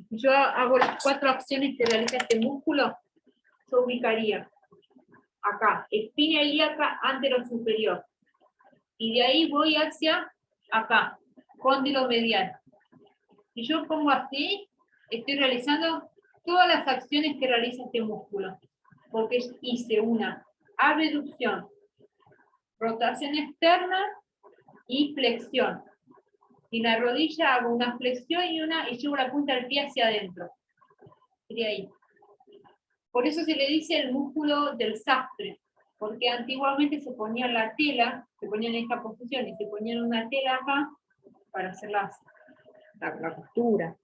Si yo hago las 4 acciones que realiza este músculo, yo ubicaría acá, espina ilíaca anterosuperior. Y de ahí voy hacia acá, cóndilo medial. Si yo pongo así, estoy realizando todas las acciones que realiza este músculo. Porque hice una abducción, rotación externa y flexión. Y en la rodilla hago una flexión y llevo la punta del pie hacia adentro. De ahí. Por eso se le dice el músculo del sastre, porque antiguamente se ponía la tela, se ponía en esta posición y se ponía una tela acá para hacer la costura.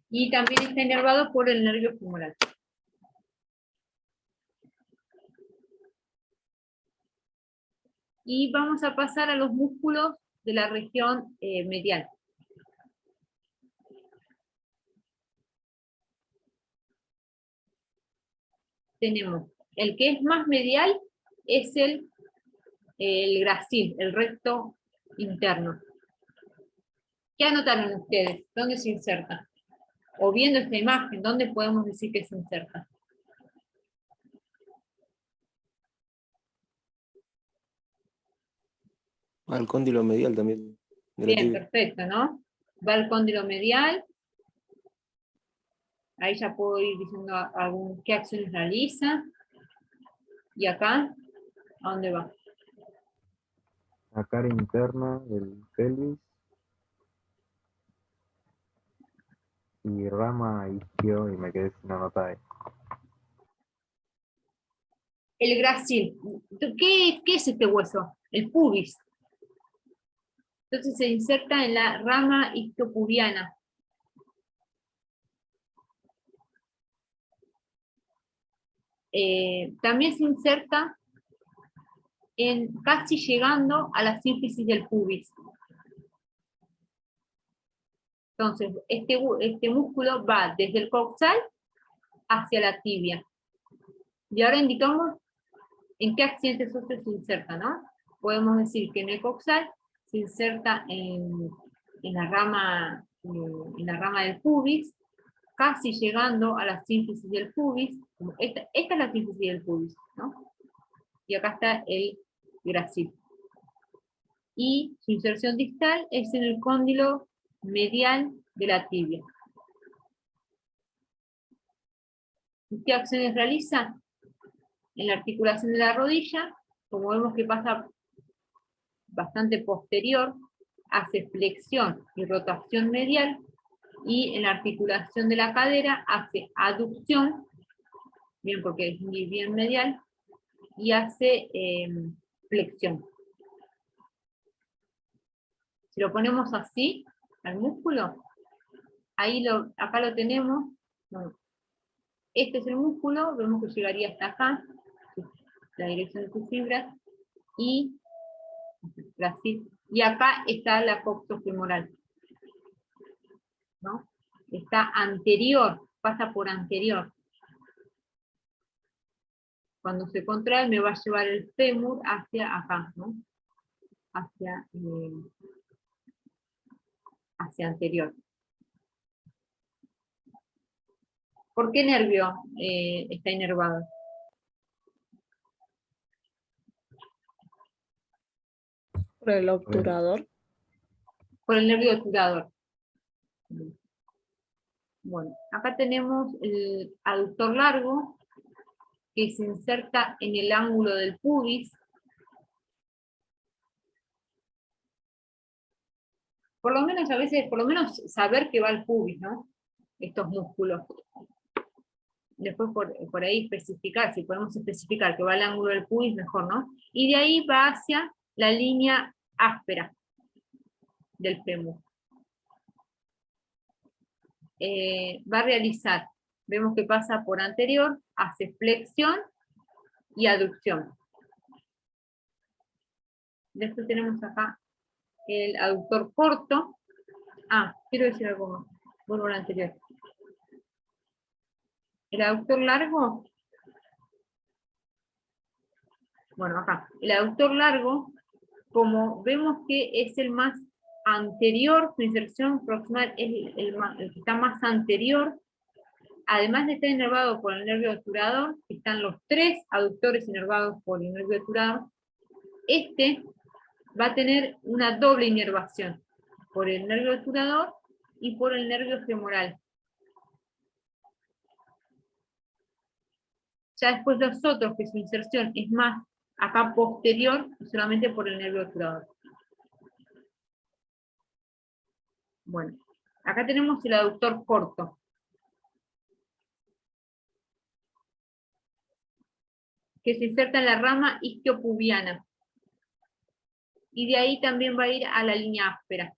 Y también está inervado por el nervio femoral. Y vamos a pasar a los músculos de la región medial. Tenemos el que es más medial, es el gracil, el recto interno. ¿Qué anotaron ustedes? ¿Dónde se inserta? O viendo esta imagen, ¿dónde podemos decir que se inserta? Al cóndilo medial también. De la Bien, tibia. perfecto, ¿no? Va al cóndilo medial. Ahí ya puedo ir diciendo qué acciones realiza. Y acá, ¿a dónde va? La cara interna del pelvis. Y rama isquio, y me quedé sin anotar ahí. El gracil. ¿Qué es este hueso? El pubis. Entonces se inserta en la rama isquiopubiana. También se inserta casi llegando a la sínfisis del pubis. Entonces, este músculo va desde el coxal hacia la tibia. Y ahora indicamos en qué accidentes óseos se inserta, ¿no? Podemos decir que en el coxal se inserta en la rama del pubis, casi llegando a la sínfisis del pubis. Esta es la sínfisis del pubis, ¿no? Y acá está el gracil. Y su inserción distal es en el cóndilo medial de la tibia. ¿Qué acciones realiza? En la articulación de la rodilla, como vemos que pasa bastante posterior, hace flexión y rotación medial, y en la articulación de la cadera hace aducción, bien porque es bien medial, y hace flexión. Si lo ponemos así, al músculo, acá lo tenemos, bueno, este es el músculo, vemos que llegaría hasta acá, la dirección de sus fibras, y acá está la coxofemoral, ¿no? Está anterior, pasa por anterior. Cuando se contrae me va a llevar el fémur hacia acá, ¿no? Hacia anterior. ¿Por qué nervio está inervado? Por el obturador. Por el nervio obturador. Bueno, acá tenemos el aductor largo, que se inserta en el ángulo del pubis. Por lo menos a veces, por lo menos saber que va al pubis, ¿no? Estos músculos. Después por ahí especificar, si podemos especificar que va al ángulo del pubis, mejor, ¿no? Y de ahí va hacia la línea áspera del fémur. Va a realizar, vemos que pasa por anterior, hace flexión y aducción. Después tenemos acá el aductor corto. Quiero decir algo más, vuelvo al anterior. El aductor largo, bueno, acá, el aductor largo, como vemos que es el más anterior, su inserción proximal es el que está más anterior, además de estar inervado por el nervio obturador, están los 3 aductores inervados por el nervio obturador, este va a tener una doble inervación, por el nervio obturador y por el nervio femoral. Ya después los otros, que su inserción es más acá posterior, solamente por el nervio obturador. Bueno, acá tenemos el aductor corto. Que se inserta en la rama isquiopubiana. Y de ahí también va a ir a la línea áspera.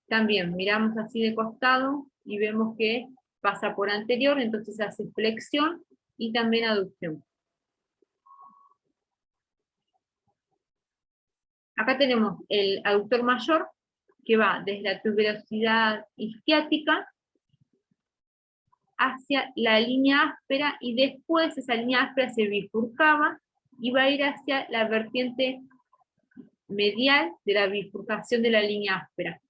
También miramos así de costado y vemos que pasa por anterior, entonces hace flexión y también aducción. Acá tenemos el aductor mayor, que va desde la tuberosidad isquiática hacia la línea áspera, y después esa línea áspera se bifurcaba y va a ir hacia la vertiente medial de la bifurcación de la línea áspera.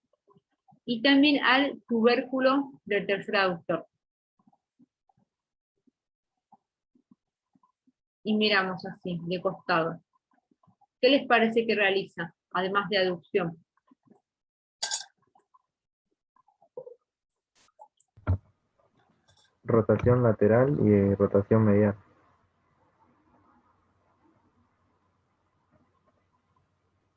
Y también al tubérculo del tercer aductor. Y miramos así, de costado. ¿Qué les parece que realiza, además de aducción? Rotación lateral y rotación medial.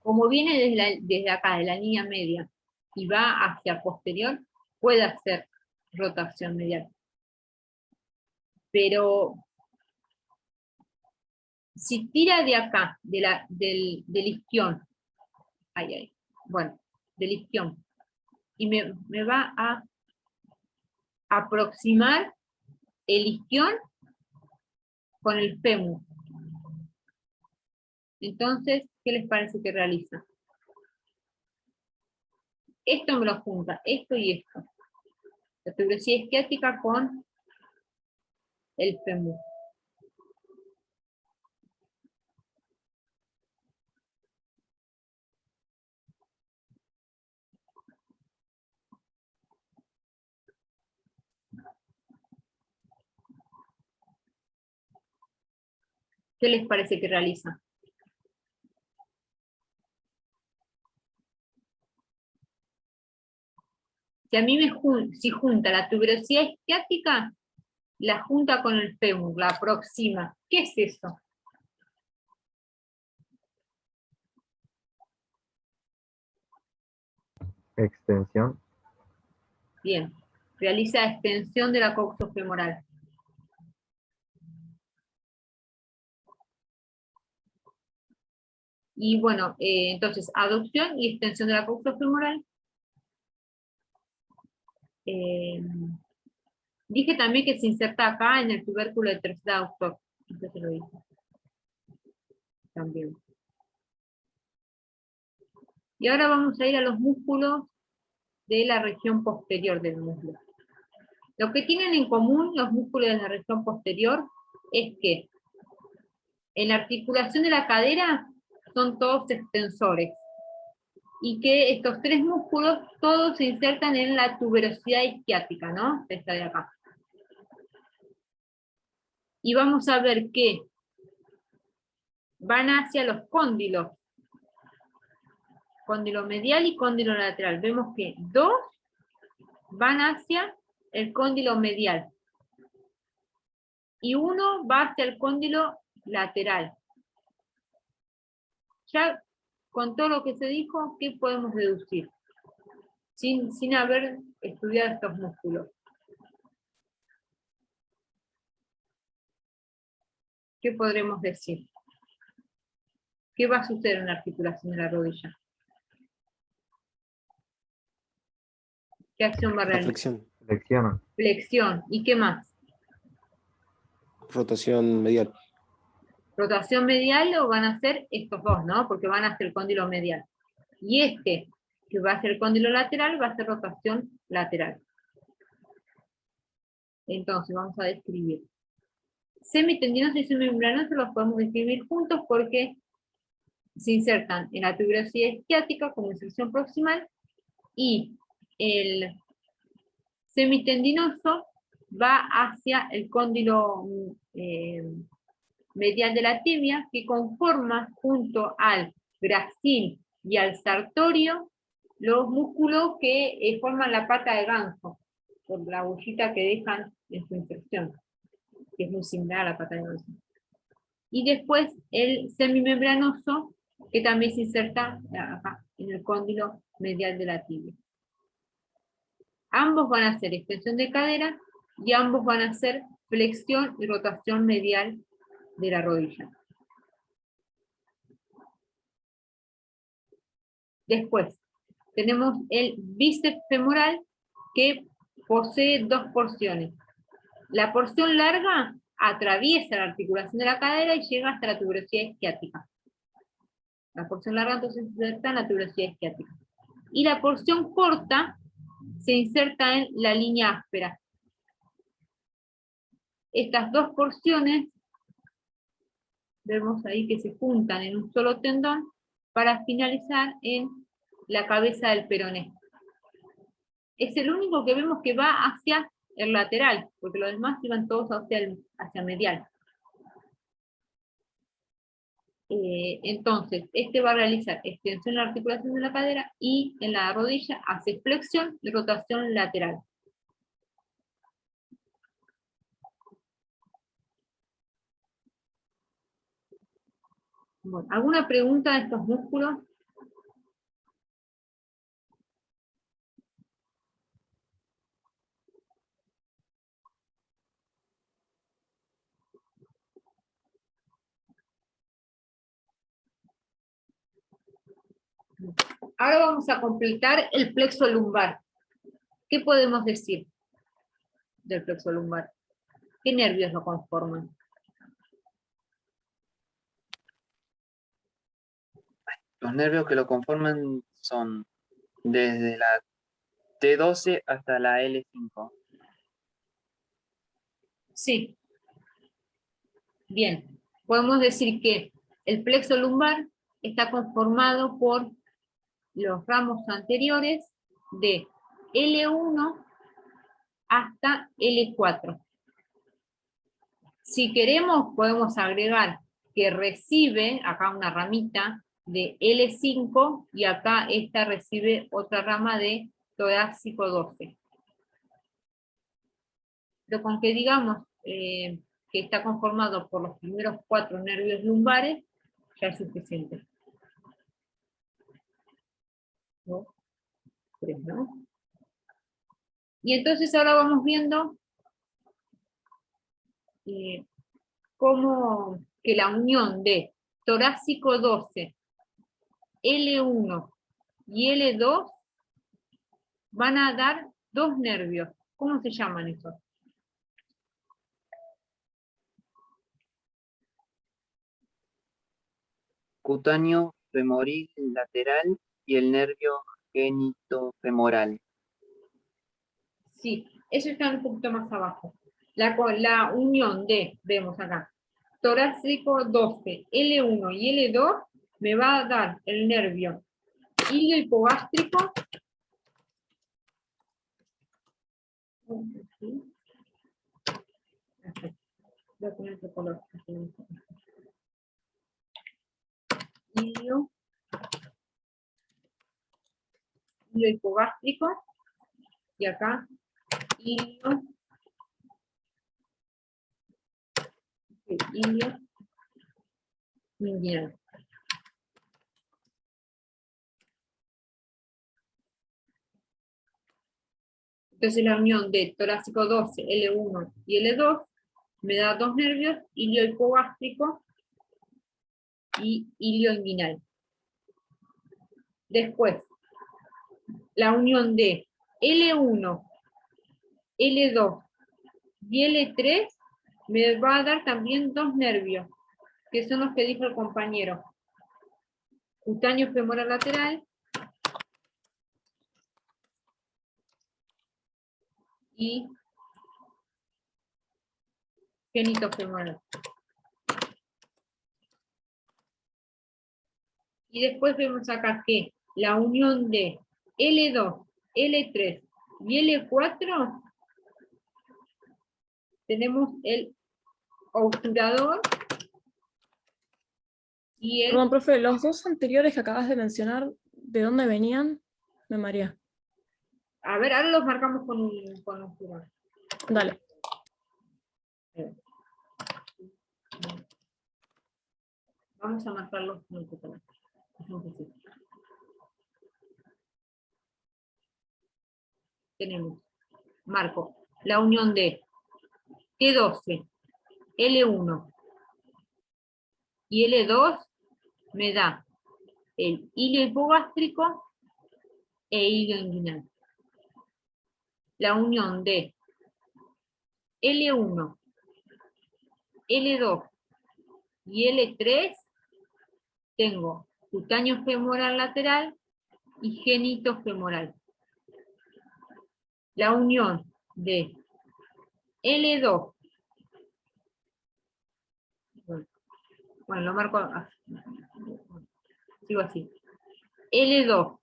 Como viene desde acá, de la línea media, y va hacia posterior, puede hacer rotación medial. Pero si tira de acá, del isquión, bueno, del isquión, y me va a aproximar el isquión con el fémur. Entonces, ¿qué les parece que realiza? Esto me lo junta, esto y esto. La tuberosidad isquiática con el fémur. ¿Qué les parece que realiza? Si a mí si junta la tuberosidad isquiática, la junta con el fémur, la aproxima. ¿Qué es eso? Extensión. Bien, realiza extensión de la coxofemoral. Y bueno, entonces, aducción y extensión de la coxofemoral. Dije también que se inserta acá en el tubérculo de tercer aductor. Esto se lo dije. También. Y ahora vamos a ir a los músculos de la región posterior del muslo. Lo que tienen en común los músculos de la región posterior es que en la articulación de la cadera son todos extensores, y que estos tres músculos todos se insertan en la tuberosidad isquiática, ¿no? Esta de acá. Y vamos a ver que van hacia los cóndilos, cóndilo medial y cóndilo lateral. Vemos que dos van hacia el cóndilo medial, y uno va hacia el cóndilo lateral. Ya con todo lo que se dijo, ¿qué podemos deducir? Sin haber estudiado estos músculos. ¿Qué podremos decir? ¿Qué va a suceder en la articulación de la rodilla? ¿Qué acción va a La realizar? flexión, Flexiona. Flexión. ¿Y qué más? rotación medial. Rotación medial, o van a ser estos dos, ¿no? Porque van hacia el cóndilo medial. Y este, que va hacia el cóndilo lateral, va a ser rotación lateral. Entonces, vamos a describir. Semitendinoso y semimembranoso los podemos describir juntos porque se insertan en la tuberosidad isquiática como inserción proximal, y el semitendinoso va hacia el cóndilo medial de la tibia, que conforma junto al gracil y al sartorio los músculos que forman la pata de ganso, por la agullita que dejan en su inserción, que es muy similar a la pata de ganso. Y después el semimembranoso, que también se inserta acá, en el cóndilo medial de la tibia. Ambos van a hacer extensión de cadera, y ambos van a hacer flexión y rotación medial de la rodilla. Después, tenemos el bíceps femoral, que posee dos porciones. La porción larga atraviesa la articulación de la cadera y llega hasta la tuberosidad isquiática. La porción larga entonces se inserta en la tuberosidad isquiática. Y la porción corta se inserta en la línea áspera. Estas dos porciones, vemos ahí que se juntan en un solo tendón para finalizar en la cabeza del peroné. Es el único que vemos que va hacia el lateral, porque los demás iban todos hacia medial. Entonces, este va a realizar extensión en la articulación de la cadera, y en la rodilla hace flexión y rotación lateral. Bueno, ¿alguna pregunta de estos músculos? Ahora vamos a completar el plexo lumbar. ¿Qué podemos decir del plexo lumbar? ¿Qué nervios lo conforman? Los nervios que lo conforman son desde la T12 hasta la L5. Sí. Bien. Podemos decir que el plexo lumbar está conformado por los ramos anteriores de L1 hasta L4. Si queremos, podemos agregar que recibe, acá una ramita de L5, y acá esta recibe otra rama de torácico 12. Pero con que digamos que está conformado por los primeros 4 nervios lumbares, ya es suficiente. 2, 3, ¿no? Y entonces ahora vamos viendo cómo que la unión de torácico 12, L1 y L2 van a dar 2 nervios. ¿Cómo se llaman esos? Cutáneo femoril lateral y el nervio genitofemoral. Sí, eso está un poquito más abajo. La unión de, vemos acá, torácico 12, L1 y L2 me va a dar el nervio ilio hipogástrico. Voy a poner otro color. Ilio hipogástrico, y acá ilio inguinal. Entonces la unión de torácico 12, L1 y L2 me da 2 nervios, ilio hipogástrico y ilio inguinal. Después, la unión de L1, L2 y L3 me va a dar también 2 nervios, que son los que dijo el compañero. Cutáneo femoral lateral y genitofemoral. Y después vemos acá que la unión de L2, L3 y L4, tenemos el obturador y el... Perdón, profe, los dos anteriores que acabas de mencionar, ¿de dónde venían? Me mareé. A ver, ahora los marcamos con un obturador. Dale. Vamos a marcarlos con el obturador. Tenemos, marco, la unión de T12, L1 y L2 me da el ilio hipogástrico e ilio inguinal. La unión de L1, L2 y L3 tengo cutáneo femoral lateral y genitofemoral. La unión de L2, bueno, lo marco así, sigo así, L2,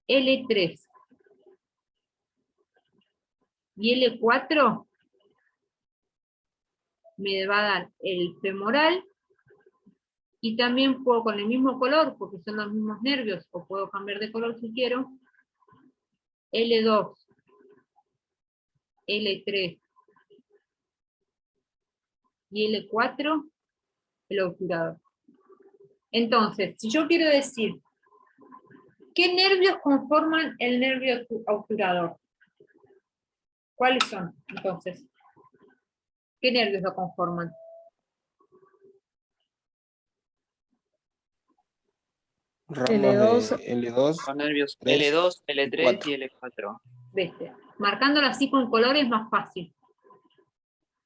L3 y L4 me va a dar el femoral, y también puedo con el mismo color, porque son los mismos nervios, o puedo cambiar de color si quiero, L2, L3 y L4, el obturador. Entonces, si yo quiero decir, ¿qué nervios conforman el nervio obturador? ¿Cuáles son, entonces? ¿Qué nervios lo conforman? Ramos L2. de L2, Los nervios 3, L2, L3 4. y L4. ¿Viste? Marcándolo así con color es más fácil.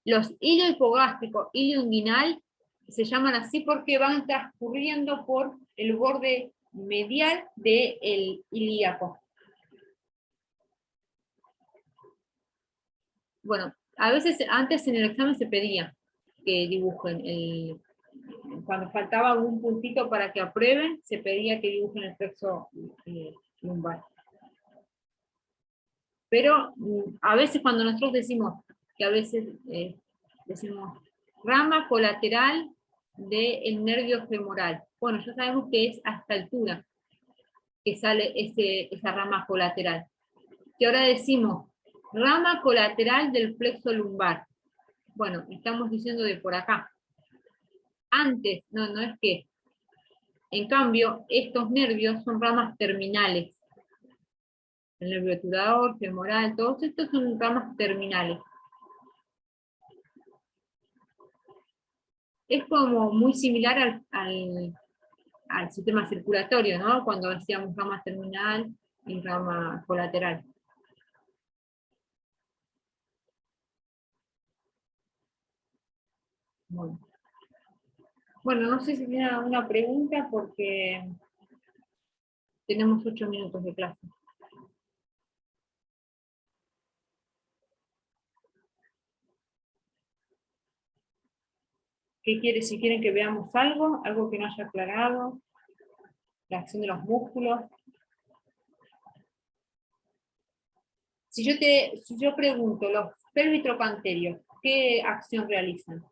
Los ilio hipogástrico, ilio inguinal, se llaman así porque van transcurriendo por el borde medial del ilíaco. Bueno, a veces antes en el examen se pedía que dibujen, cuando faltaba algún puntito para que aprueben, se pedía que dibujen el plexo lumbar. Pero a veces cuando nosotros decimos, que a veces decimos Rama colateral del nervio femoral. Bueno, ya sabemos que es a esta altura que sale esa rama colateral. Y ahora decimos, rama colateral del plexo lumbar. Bueno, estamos diciendo de por acá. Antes, no es que. En cambio, estos nervios son ramas terminales. El nervio obturador, femoral, todos estos son ramas terminales. Es como muy similar al sistema circulatorio, ¿no? Cuando decíamos rama terminal y rama colateral. Bueno, no sé si tienen alguna pregunta porque tenemos 8 minutos de clase. ¿Qué quiere? Si quieren que veamos algo que no haya aclarado, la acción de los músculos. Si yo pregunto, los pelvitrocanterios, ¿qué acción realizan?